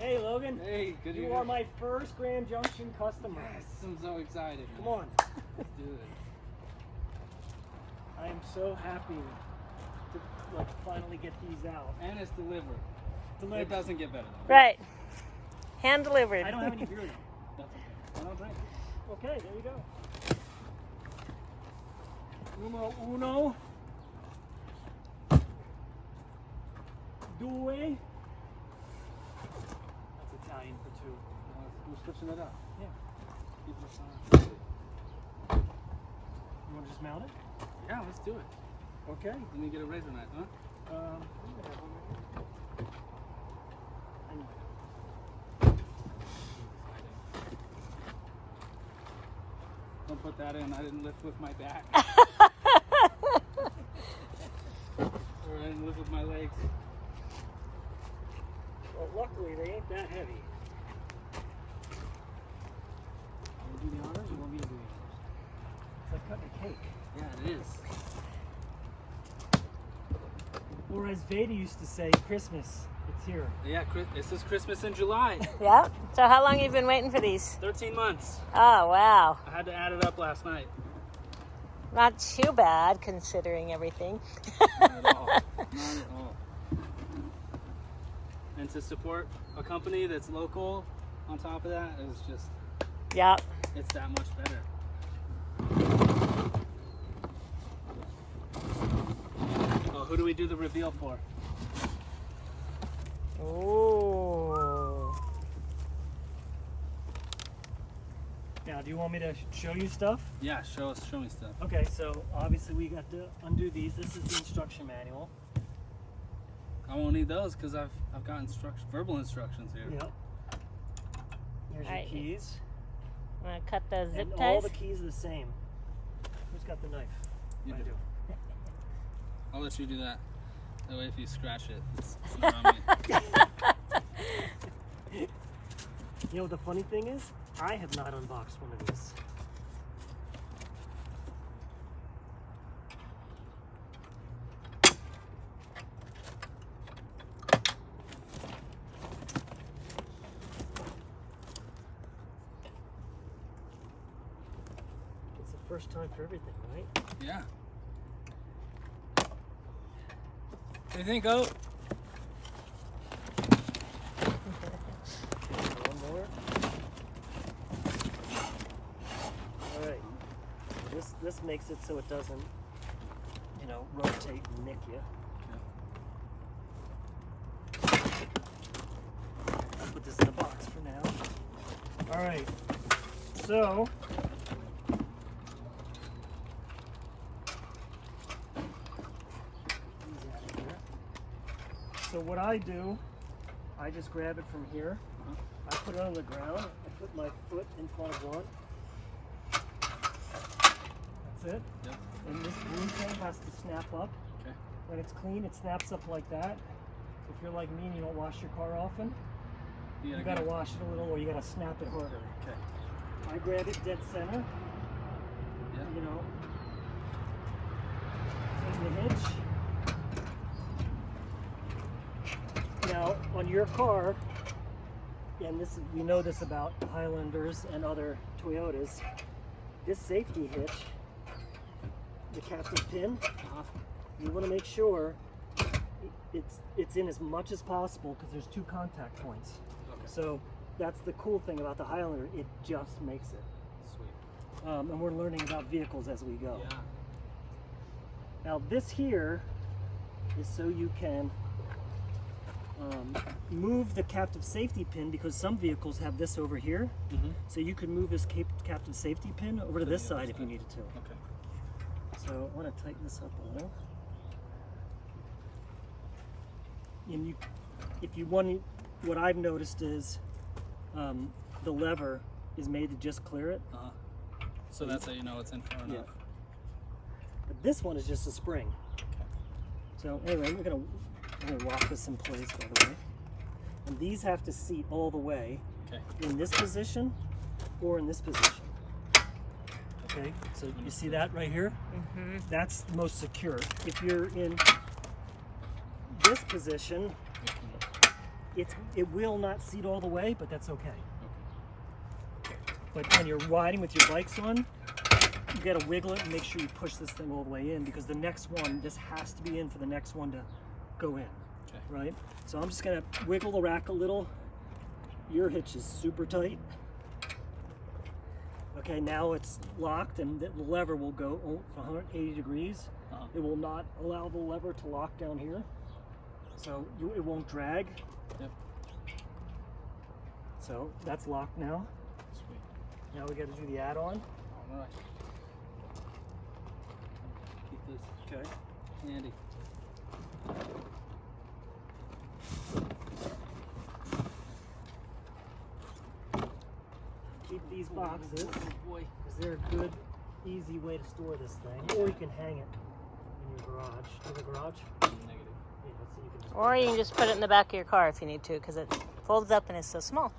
Hey, Logan. Hey, good You are my first Grand Junction customer. Yes, I'm so excited. Come on. Let's do it. I am so happy to finally get these out. And it's delivered. Delivered. It doesn't get better though. Right. Hand delivered. I don't have any beer though. That's okay. I don't drink. Okay, there you go. Numero uno. Due. That's Italian for two. We're switching it up. Yeah. Keep it aside. You want to just mount it? Yeah, let's do it. Okay. Let me get a razor knife, huh? Don't put that in. I didn't lift with my back. Or I didn't lift with my legs. Well, luckily they ain't that heavy. You want to do the honors or you want me to do the honors? It's like cutting a cake. Yeah, it is. Or as Veda used to say, Christmas, it's here. Yeah, this is Christmas in July. Yeah. So how long have you been waiting for these? 13 months. Oh, wow. I had to add it up last night. Not too bad considering everything. Not at all. Not at all. And to support a company that's local on top of that is just, Yep. it's that much better. Oh, who do we do the reveal for? Ooh. Now, do you want me to show you stuff? Yeah, show me stuff. Okay, so obviously we got to undo these. This is the instruction manual. I won't need those because I've got verbal instructions here. Yep. Here's your Alright. keys. Want to cut the zip And ties? all the keys are the same. Who's got the knife? You I do. do. I'll let you do that. That way if you scratch it, it's not on me. You know what the funny thing is? I have not unboxed one of these. It's the first time for everything, right? Yeah. What do you think, Oat? One more. All right. This makes it so it doesn't, rotate and nick you. I'll put this in the box for now. All right. So. So what I do, I just grab it from here. I put it on the ground. I put my foot in front of one. That's it. Yep. And this blue thing has to snap up. Okay. When it's clean, it snaps up like that. If you're like me and you don't wash your car often, you gotta wash it a little, or you gotta snap it harder. Okay. I grab it dead center. Yeah. In the hitch. Now, on your car, and we know this about Highlanders and other Toyotas, this safety hitch, the captive pin, you want to make sure it's in as much as possible because there's two contact points. Okay. So that's the cool thing about the Highlander, it just makes it. Sweet. And we're learning about vehicles as we go. Yeah. Now this here is so you can move the captive safety pin, because some vehicles have this over here. Mm-hmm. So you could move this captive safety pin over to this side if you needed to. Okay. So I want to tighten this up a little. And if you want, what I've noticed is the lever is made to just clear it. Uh-huh. So that's how you know it's in far enough. But this one is just a spring. Okay. So anyway, I'm gonna lock this in place, by the way. And these have to seat all the way in this position or in this position. Okay, so you see that right here? Mm-hmm. That's the most secure. If you're in this position, it will not seat all the way, but that's okay. Okay. But when you're riding with your bikes on, you gotta wiggle it and make sure you push this thing all the way in, because the next one, this has to be in for the next one to go in. Okay. Right? So I'm just gonna wiggle the rack a little. Your hitch is super tight. Okay, now it's locked and the lever will go 180 degrees. It will not allow the lever to lock down here. So it won't drag. Yep. So that's locked now. Sweet. Now we got to do the add-on. All right. Keep this Okay. handy. Keep these boxes, Oh boy. because they're a good, easy way to store this thing. Or you can hang it in your garage. Do you have a garage? Negative. Yeah, so you can just Or you can just put it in the back of your car if you need to, because it folds up and it's so small.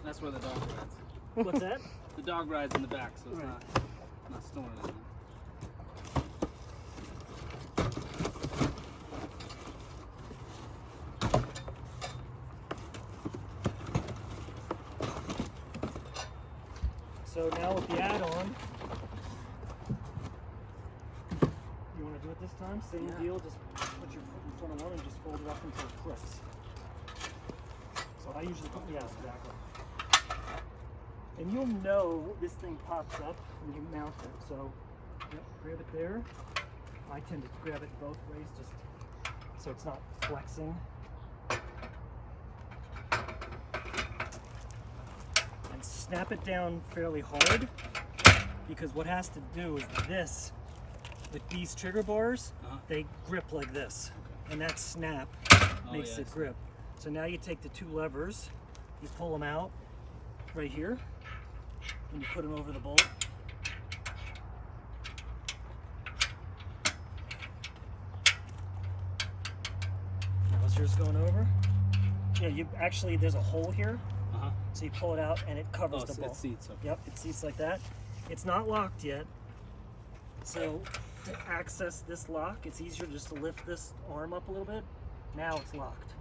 That's where the dog rides. What's that? The dog rides in the back, so it's Right. not storing it. So now with the add-on, you want to do it this time? Same deal, just put your foot in front of one and just fold it up until it clicks. So I usually put, yes, exactly. And you'll know this thing pops up when you mount it. So yep, grab it there. I tend to grab it both ways just so it's not flexing. And snap it down fairly hard, because what has to do is this, with these trigger bars, they grip like this. Okay. And that snap makes yeah, it grip. So now you take the two levers, you pull them out right here, and you put them over the bolt. Now is yours going over? Yeah, you actually, there's a hole here, so you pull it out and it covers the bolt. It seats. Okay. Yep, it seats like that. It's not locked yet, so to access this lock, it's easier just to lift this arm up a little bit. Now it's locked.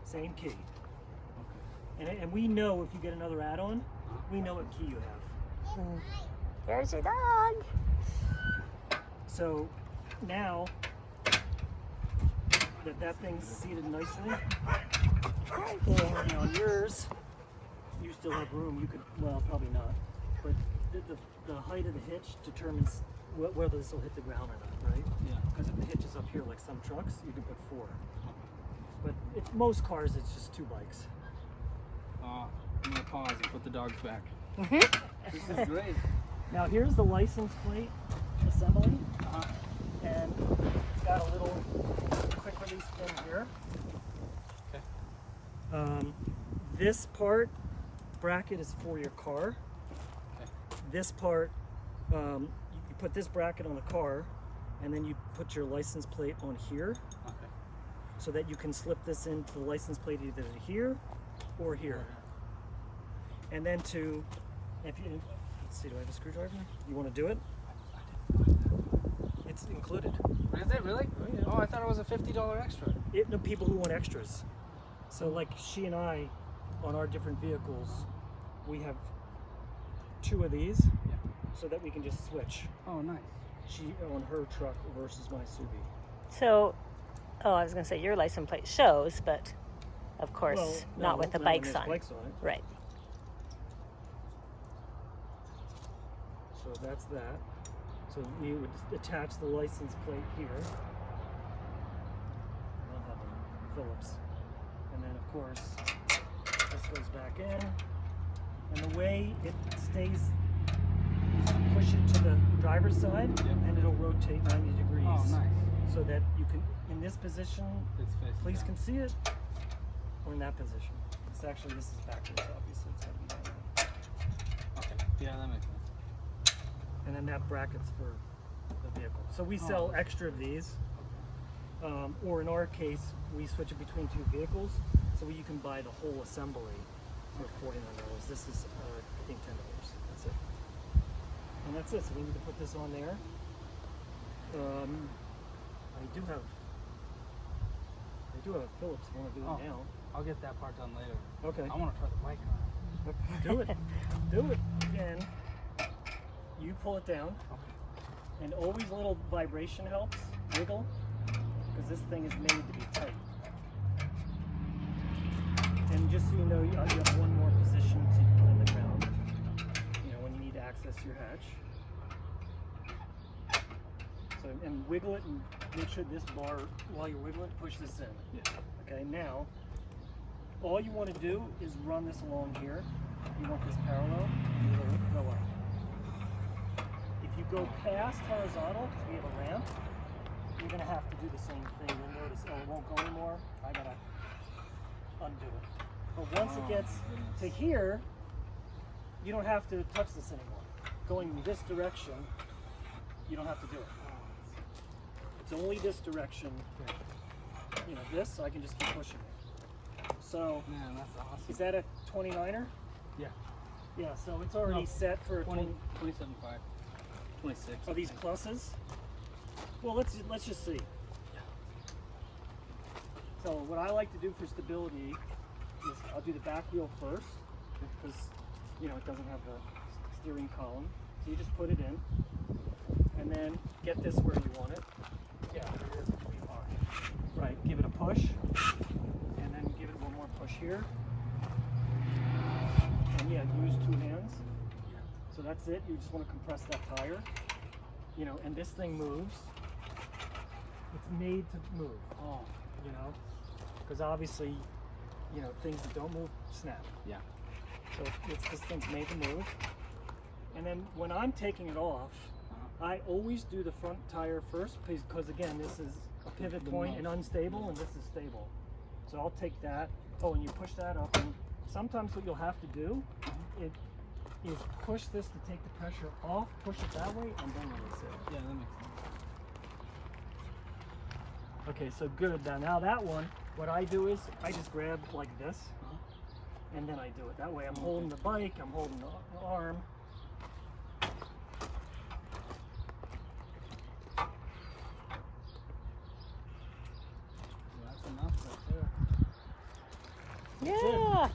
Same key. Okay. And we know if you get another add-on, we know what key you have. There's your dog. So now that thing's seated nicely, on yours, you still have room. You could, well, probably not, but the height of the hitch determines whether this will hit the ground or not, right? Yeah. Because if the hitch is up here like some trucks, you can put 4. But if most cars, it's just 2 bikes. I'm gonna pause and put the dogs back. Mm-hmm. This is great. Now here's the license plate assembly, and it's got a little quick release pin here. Okay. This part bracket is for your car. Okay. This part, you put this bracket on the car, and then you put your license plate on here, Okay. so that you can slip this into the license plate either here or here. And then let's see, do I have a screwdriver? You want to do it? It's included. Is it really? Oh, yeah. Oh, I thought it was a $50 extra. No, people who want extras. So like she and I, on our different vehicles, we have 2 of these, so that we can just switch. Oh, nice. She on her truck versus my Subi. So, I was going to say your license plate shows, but of course Well, not no, with the not when bikes there's on. bikes on it. Right. So that's that. So you would attach the license plate here. I'll have a Phillips. And then of course, this goes back in. And the way it stays, you push it to the driver's side, and it'll rotate 90 degrees. Oh, nice. So that you can, in this position, It's facing police down. can see it, or in that position. It's actually, this is backwards, obviously. It's gotta be that way. Okay. Yeah, that makes sense. And then that bracket's for the vehicle. So we sell extra of these, or in our case, we switch it between 2 vehicles, so you can buy the whole assembly for $49. This is, I think, $10. That's it. And that's it. So we need to put this on there. I do have a Phillips. I want to do it now. I'll get that part done later. Okay. I want to try the bike on. Do it. Do it. Again, you pull it down. Okay. And always a little vibration helps. Wiggle. Because this thing is made to be tight. And just so you know, you have one more position to put in the ground. You know, when you need to access your hatch. So, and wiggle it and make sure this bar, while you're wiggling, push this in. Yeah. Okay, now, all you want to do is run this along here. You want this parallel, it'll go up. If you go past horizontal, because we have a ramp, you're going to have to do the same thing. You'll notice, oh, it won't go anymore. I got to undo it. But once it gets to here, you don't have to touch this anymore. Going in this direction, you don't have to do it. It's only this direction. You know, this, I can just keep pushing it. So, Man, that's awesome. is that a 29er? Yeah. Yeah, so it's already set for 27.5. 26. Are these pluses? Well, let's just see. So what I like to do for stability is I'll do the back wheel first because you know it doesn't have the steering column. So you just put it in and then get this where you want it. Yeah, there it is. Right, give it a push and then give it one more push here. And yeah, use 2 hands. So that's it. You just want to compress that tire. You know, and this thing moves. It's made to move. Oh. You know, because obviously, you know, things that don't move snap. Yeah. So this thing's made to move. And then when I'm taking it off, I always do the front tire first because again, this is a pivot point and unstable, and this is stable. So I'll take that. Oh, and you push that up, and sometimes what you'll have to do is push this to take the pressure off, push it that way, and then release it. Yeah, that makes sense. Okay, so good. Now that one, what I do is I just grab like this, and then I do it. That way I'm holding the bike, I'm holding the arm. That's enough right there. Yeah.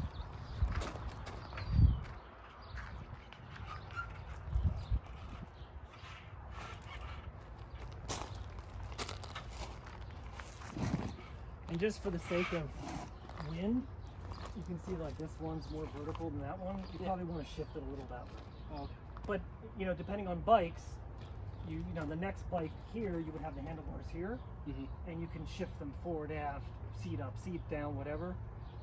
And just for the sake of wind, you can see like this one's more vertical than that one. You probably want to shift it a little that way. Okay. But you know, depending on bikes, you know the next bike here, you would have the handlebars here, and you can shift them forward, aft, seat up, seat down, whatever,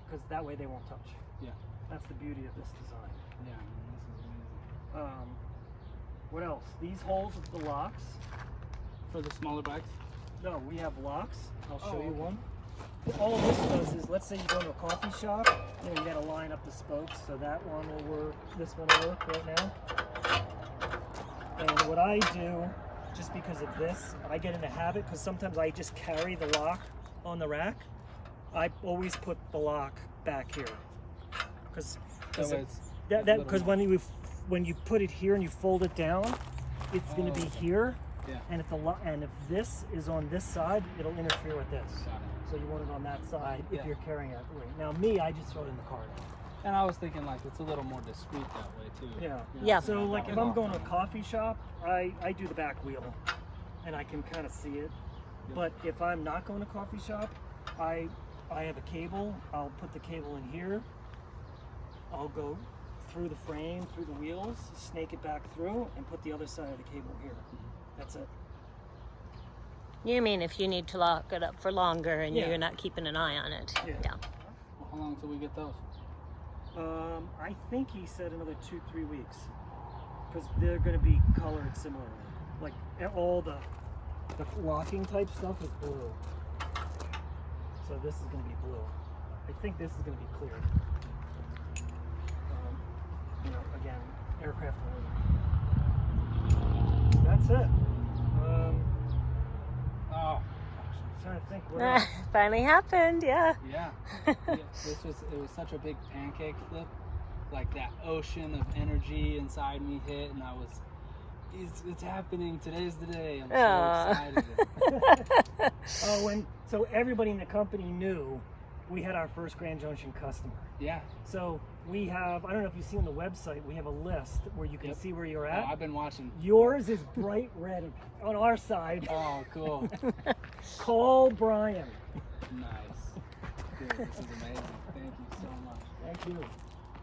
because that way they won't touch. Yeah. That's the beauty of this design. Yeah, man, this is amazing. What else? These holes with the locks. For the smaller bikes? No, we have locks. I'll show you okay. one. All this does is, let's say you go to a coffee shop, you know, you gotta line up the spokes, so that one will work, this one will work right now. And what I do, just because of this, I get in the habit, because sometimes I just carry the lock on the rack, I always put the lock back here. Because when you put it here and you fold it down, it's gonna be here. Yeah. And if this is on this side, it'll interfere with this. Got it. So you want it on that side if you're carrying it. Now me, I just throw it in the car. And I was thinking like it's a little more discreet that way too. Yeah. You know, Yeah. So like if I'm going to a coffee shop, I do the back wheel, and I can kind of see it. But if I'm not going to a coffee shop, I have a cable. I'll put the cable in here. I'll go through the frame, through the wheels, snake it back through, and put the other side of the cable here. That's it. You mean if you need to lock it up for longer and Yeah. you're not keeping an eye on it? Yeah. Well, how long till we get those? I think he said another 2-3 weeks, because they're going to be colored similarly. Like all the locking type stuff is blue, so this is going to be blue. I think this is going to be clear. You know, again, aircraft aluminum. That's it. Oh, I'm trying to think what else. Finally happened, yeah. yeah. It was such a big pancake flip. Like that ocean of energy inside me hit, and I was, it's happening. Today's the day. I'm so excited. Oh, and so everybody in the company knew we had our first Grand Junction customer. Yeah. So we have, I don't know if you've seen on the website, we have a list where you can see where you're Oh, at. I've been watching. Yours is bright red on our side. Oh, cool. Call Brian. Nice. Dude, this is amazing. Thank you so much. Thank you.